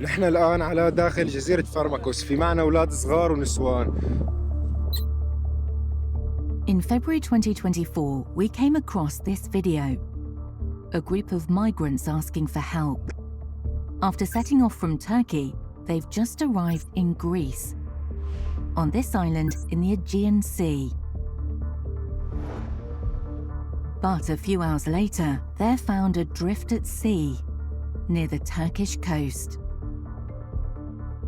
نحن الآن على داخل جزيرة فارماكوس، في معنا أولاد صغار ونسوان. In February 2024, we came across this video. A group of migrants asking for help. After setting off from Turkey, they've just arrived in Greece, on this island in the Aegean Sea. But a few hours later, they're found adrift at sea, near the Turkish coast.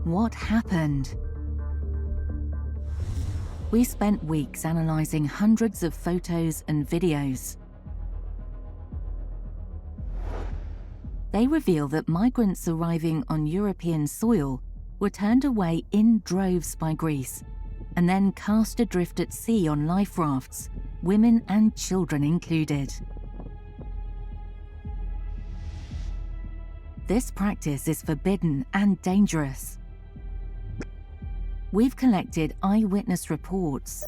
What happened? We spent weeks analysing hundreds of photos and videos. They reveal that migrants arriving on European soil were turned away in droves by Greece and then cast adrift at sea on life rafts, women and children included. This practice is forbidden and dangerous. We've collected eyewitness reports.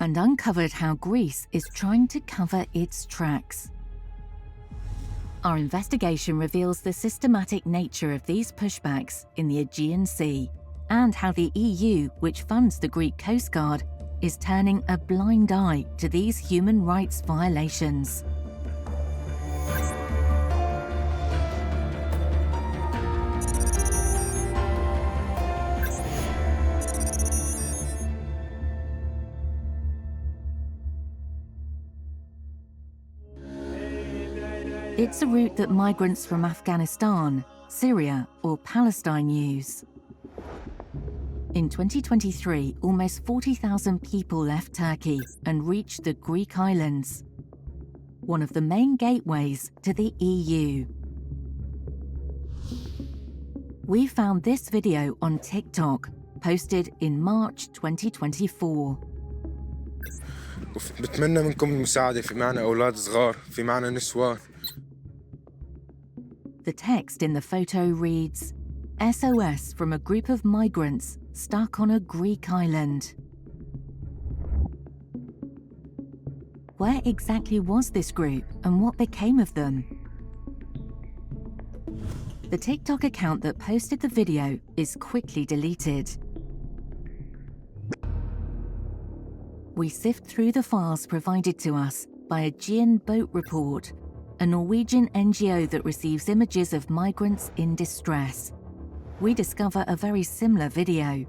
And uncovered how Greece is trying to cover its tracks. Our investigation reveals the systematic nature of these pushbacks in the Aegean Sea and how the EU, which funds the Greek Coastguard, is turning a blind eye to these human rights violations. It's a route that migrants from Afghanistan, Syria, or Palestine use. In 2023, almost 40,000 people left Turkey and reached the Greek islands, one of the main gateways to the EU. We found this video on TikTok, posted in March 2024. بتمنى منكم المساعدة، في معنا أولاد صغار، في معنا نسوان. The text in the photo reads, SOS from a group of migrants stuck on a Greek island. Where exactly was this group and what became of them? The TikTok account that posted the video is quickly deleted. We sift through the files provided to us by Aegean Boat Report, a Norwegian NGO that receives images of migrants in distress. We discover a very similar video.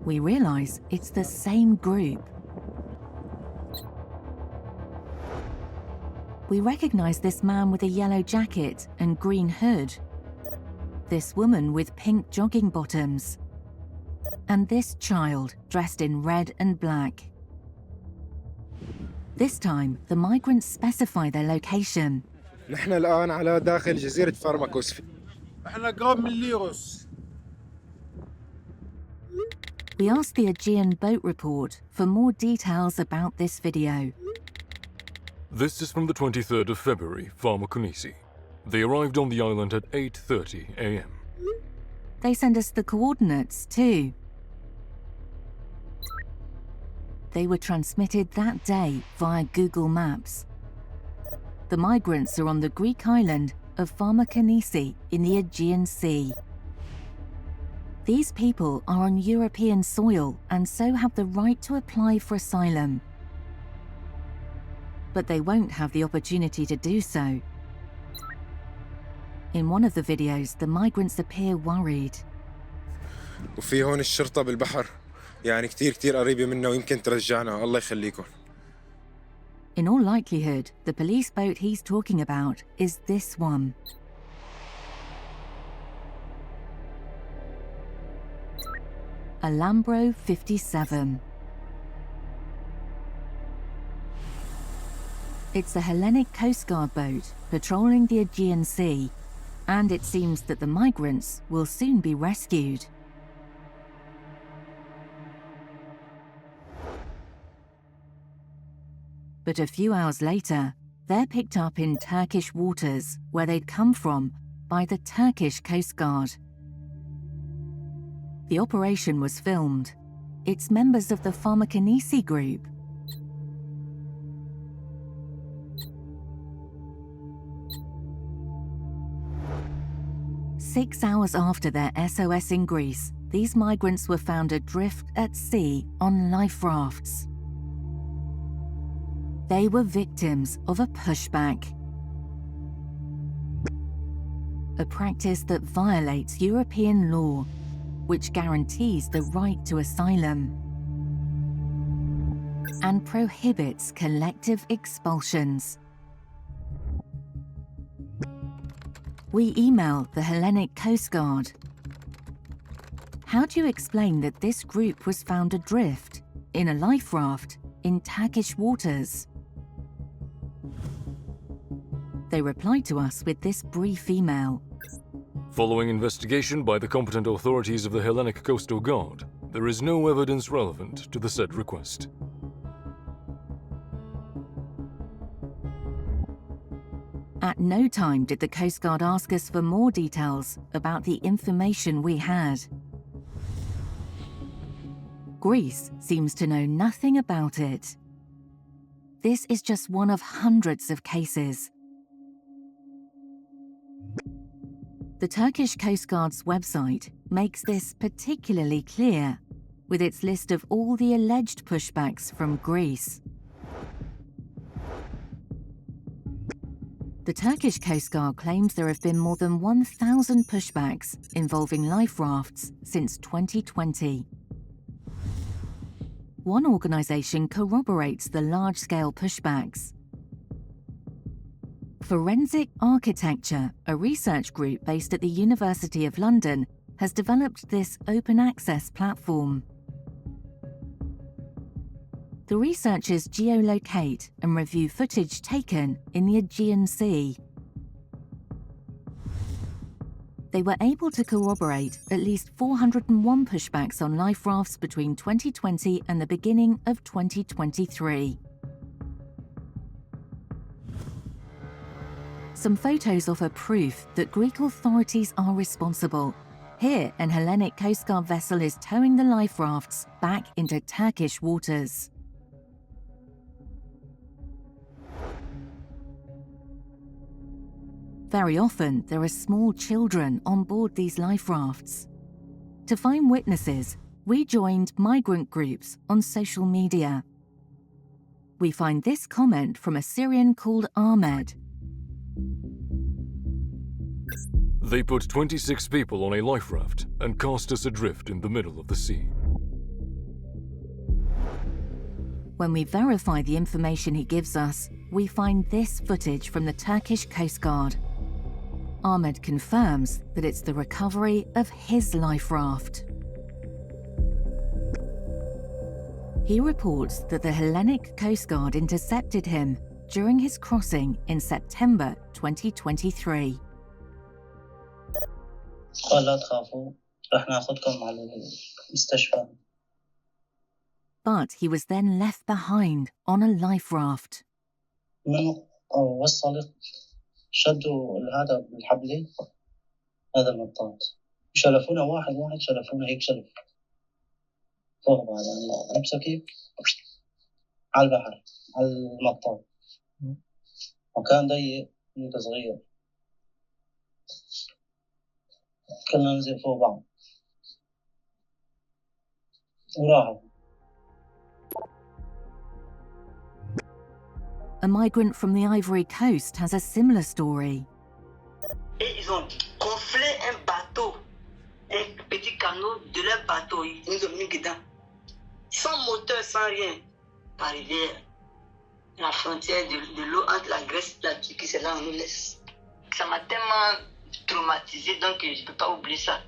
We realize it's the same group. We recognize this man with a yellow jacket and green hood, this woman with pink jogging bottoms, and this child dressed in red and black. This time, the migrants specify their location. نحن الآن على داخل جزيرة فارماكوس. احنا قراب من ليروس. We asked the Aegean Boat Report for more details about this video. This is from the 23rd of February, Pharmakonisi. They arrived on the island at 8:30 a.m. They send us the coordinates too. They were transmitted that day via Google Maps. The migrants are on the Greek island of Pharmakonisi in the Aegean Sea. These people are on European soil and so have the right to apply for asylum. But they won't have the opportunity to do so. In one of the videos, the migrants appear worried. وفي هون الشرطة بالبحر، يعني كتير قريبة منا ويمكن ترجعنا، الله يخليكم. In all likelihood, the police boat he's talking about is this one. Alambro 57. It's a Hellenic Coastguard boat patrolling the Aegean Sea, and it seems that the migrants will soon be rescued. But a few hours later, they're picked up in Turkish waters where they'd come from by the Turkish Coast Guard. The operation was filmed. It's members of the Pharmakonisi group. 6 hours after their SOS in Greece, these migrants were found adrift at sea on life rafts. They were victims of a pushback, a practice that violates European law, which guarantees the right to asylum and prohibits collective expulsions. We emailed the Hellenic Coastguard. How do you explain that this group was found adrift in a life raft in Turkish waters? They replied to us with this brief email. Following investigation by the competent authorities of the Hellenic Coastal Guard, there is no evidence relevant to the said request. At no time did the Coast Guard ask us for more details about the information we had. Greece seems to know nothing about it. This is just one of hundreds of cases. The Turkish Coast Guard's website makes this particularly clear, with its list of all the alleged pushbacks from Greece. The Turkish Coast Guard claims there have been more than 1,000 pushbacks involving life rafts since 2020. One organisation corroborates the large-scale pushbacks. Forensic Architecture, a research group based at the University of London, has developed this open-access platform. The researchers geolocate and review footage taken in the Aegean Sea. They were able to corroborate at least 401 pushbacks on life rafts between 2020 and the beginning of 2023. Some photos offer proof that Greek authorities are responsible. Here, an Hellenic Coast Guard vessel is towing the life rafts back into Turkish waters. Very often, there are small children on board these life rafts. To find witnesses, we joined migrant groups on social media. We find this comment from a Syrian called Ahmed. They put 26 people on a life raft and cast us adrift in the middle of the sea. When we verify the information he gives us, we find this footage from the Turkish Coast Guard. Ahmed confirms that it's the recovery of his life raft. He reports that the Hellenic Coast Guard intercepted him during his crossing in September 2023. قال لا تخافوا رح ناخذكم على المستشفى. But he was then left behind on a life raft. من وصلت شدوا هذا بالحبلة هذا المطاط شلفونا واحد شلفونا هيك شلف فوق بعض لابسه كيف على البحر على المطاط وكان ضيق صغير كنا ننزل فوق بعض وراحوا. A migrant from the Ivory Coast has a similar story. Et ils ont gonflé un bateau, un petit canot de leur bateau. Ils nous ont mis dedans. Sans moteur, sans rien. Par rivière. La frontière de l'eau entre la Grèce et la Turquie, c'est là où on nous laisse. Ça m'a tellement traumatisé, donc je ne peux pas oublier ça.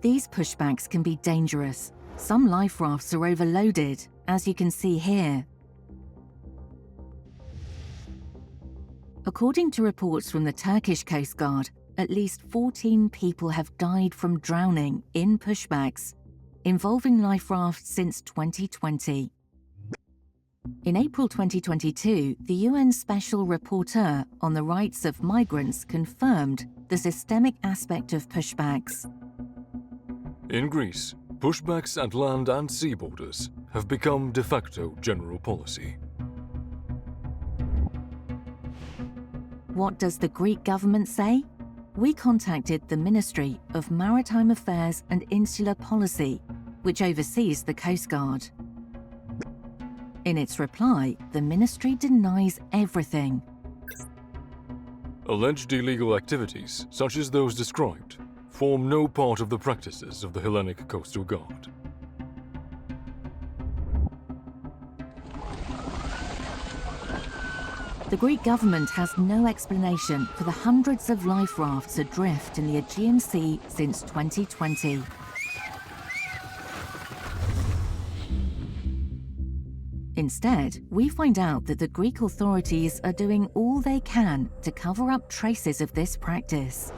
These pushbacks can be dangerous. Some life rafts are overloaded, as you can see here. According to reports from the Turkish Coast Guard, at least 14 people have died from drowning in pushbacks, involving life rafts since 2020. In April 2022, the UN Special Rapporteur on the Rights of Migrants confirmed the systemic aspect of pushbacks. In Greece, pushbacks at land and sea borders have become de facto general policy. What does the Greek government say? we contacted the Ministry of Maritime Affairs and Insular Policy, which oversees the Coast Guard. In its reply, the ministry denies everything. Alleged illegal activities, such as those described, form no part of the practices of the Hellenic Coastal Guard. The Greek government has no explanation for the hundreds of life rafts adrift in the Aegean Sea since 2020. Instead, we find out that the Greek authorities are doing all they can to cover up traces of this practice.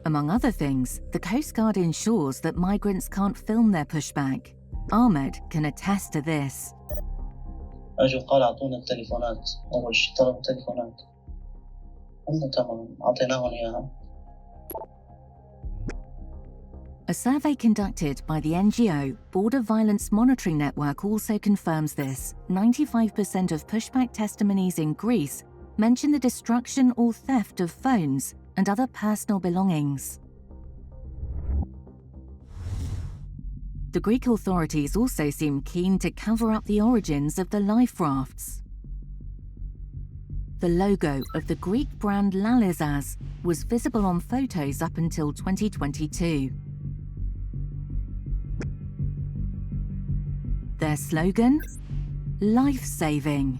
Among other things, the Coast Guard ensures that migrants can't film their pushback. Ahmed can attest to this. اجوا قال اعطونا التليفونات، اول شيء طلبوا تليفونات، هم تمام اعطيناهم اياها. A survey conducted by the NGO Border Violence Monitoring Network also confirms this. 95% of pushback testimonies in Greece mention the destruction or theft of phones and other personal belongings. The Greek authorities also seem keen to cover up the origins of the life rafts. The logo of the Greek brand Lalezas was visible on photos up until 2022. Their slogan? Life-saving.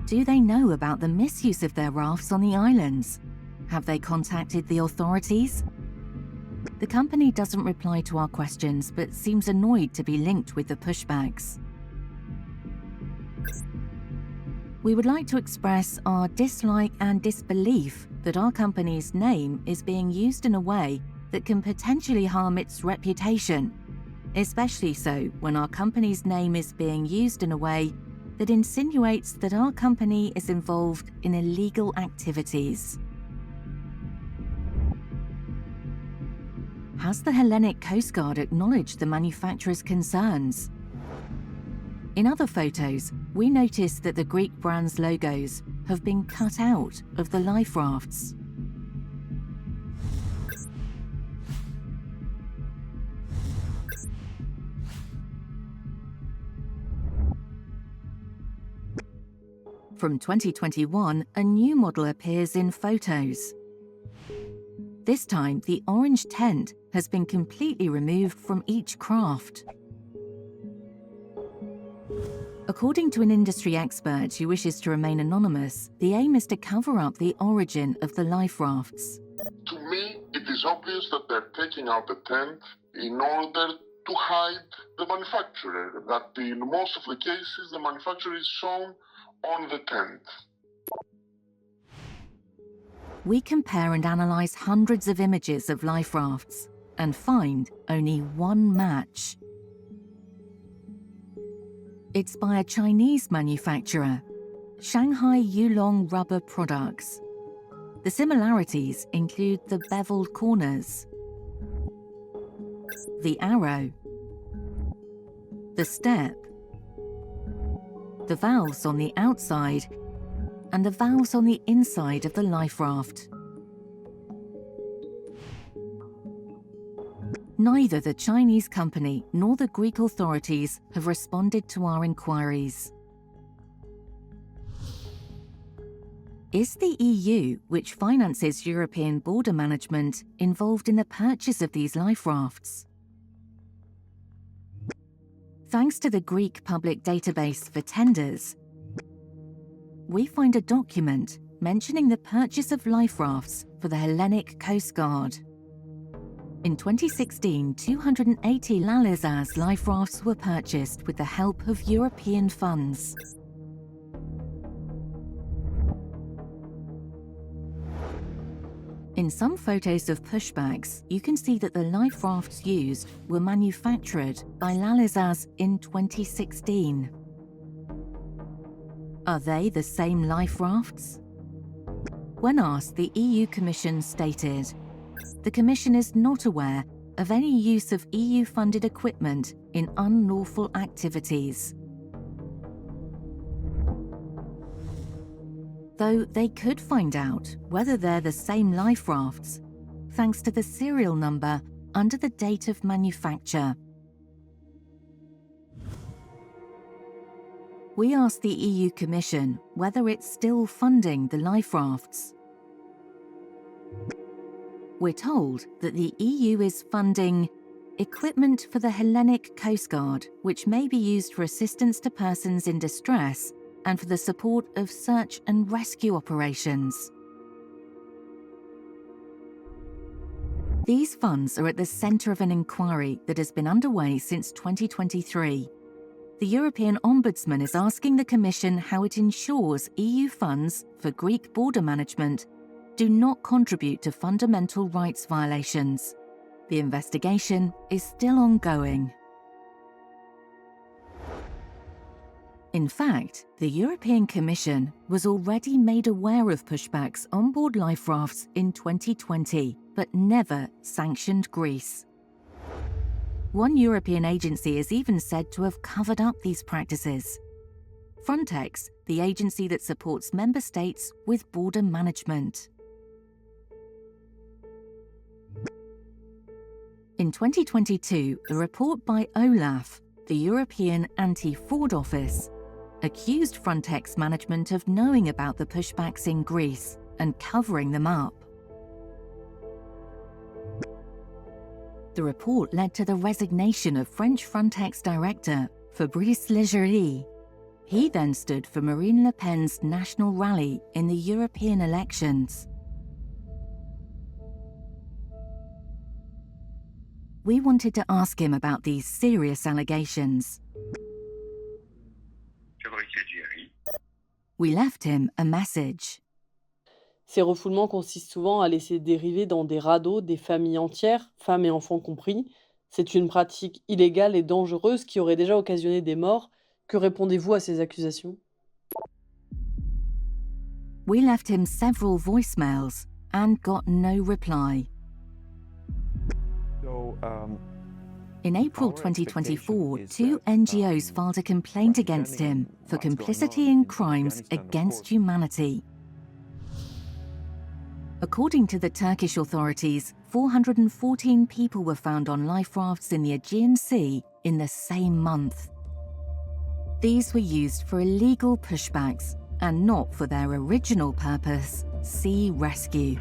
Do they know about the misuse of their rafts on the islands? Have they contacted the authorities? The company doesn't reply to our questions but seems annoyed to be linked with the pushbacks. We would like to express our dislike and disbelief that our company's name is being used in a way that can potentially harm its reputation, especially so when our company's name is being used in a way that insinuates that our company is involved in illegal activities. Has the Hellenic Coast Guard acknowledged the manufacturer's concerns? In other photos, we noticed that the Greek brand's logos have been cut out of the life rafts. From 2021, a new model appears in photos. This time, the orange tent has been completely removed from each craft. According to an industry expert who wishes to remain anonymous, the aim is to cover up the origin of the life rafts. To me, it is obvious that they're taking out the tent in order to hide the manufacturer, that in most of the cases, the manufacturer is shown on the tent. We compare and analyze hundreds of images of life rafts and find only one match. It's by a Chinese manufacturer, Shanghai Yulong Rubber Products. The similarities include the beveled corners, the arrow, the step, the valves on the outside, and the valves on the inside of the life raft. Neither the Chinese company nor the Greek authorities have responded to our inquiries. Is the EU, which finances European border management, involved in the purchase of these life rafts? Thanks to the Greek public database for tenders, we find a document mentioning the purchase of life rafts for the Hellenic Coast Guard. In 2016, 280 Lalezas life rafts were purchased with the help of European funds. In some photos of pushbacks, you can see that the life rafts used were manufactured by Lalezas in 2016. Are they the same life rafts? When asked, the EU Commission stated, "The Commission is not aware of any use of EU-funded equipment in unlawful activities." though they could find out whether they're the same life rafts, thanks to the serial number under the date of manufacture. We asked the EU Commission whether it's still funding the life rafts. We're told that the EU is funding equipment for the Hellenic Coastguard, which may be used for assistance to persons in distress and for the support of search and rescue operations. These funds are at the centre of an inquiry that has been underway since 2023. The European Ombudsman is asking the Commission how it ensures EU funds for Greek border management do not contribute to fundamental rights violations. The investigation is still ongoing. In fact, the European Commission was already made aware of pushbacks on board life rafts in 2020, but never sanctioned Greece. One European agency is even said to have covered up these practices. Frontex, the agency that supports member states with border management. In 2022, a report by OLAF, the European Anti-Fraud Office, accused Frontex management of knowing about the pushbacks in Greece and covering them up. The report led to the resignation of French Frontex director Fabrice Leggeri. He then stood for Marine Le Pen's national rally in the European elections. We wanted to ask him about these serious allegations. We left him a message. Ces refoulements consistent souvent à laisser dériver dans des radeaux des familles entières, femmes et enfants compris. C'est une pratique illégale et dangereuse qui aurait déjà occasionné des morts. Que répondez-vous à ces accusations? We left him several voicemails and got no reply. In April 2024, two NGOs filed a complaint against him for complicity in crimes against humanity. According to the Turkish authorities, 414 people were found on life rafts in the Aegean Sea in the same month. These were used for illegal pushbacks and not for their original purpose, sea rescue.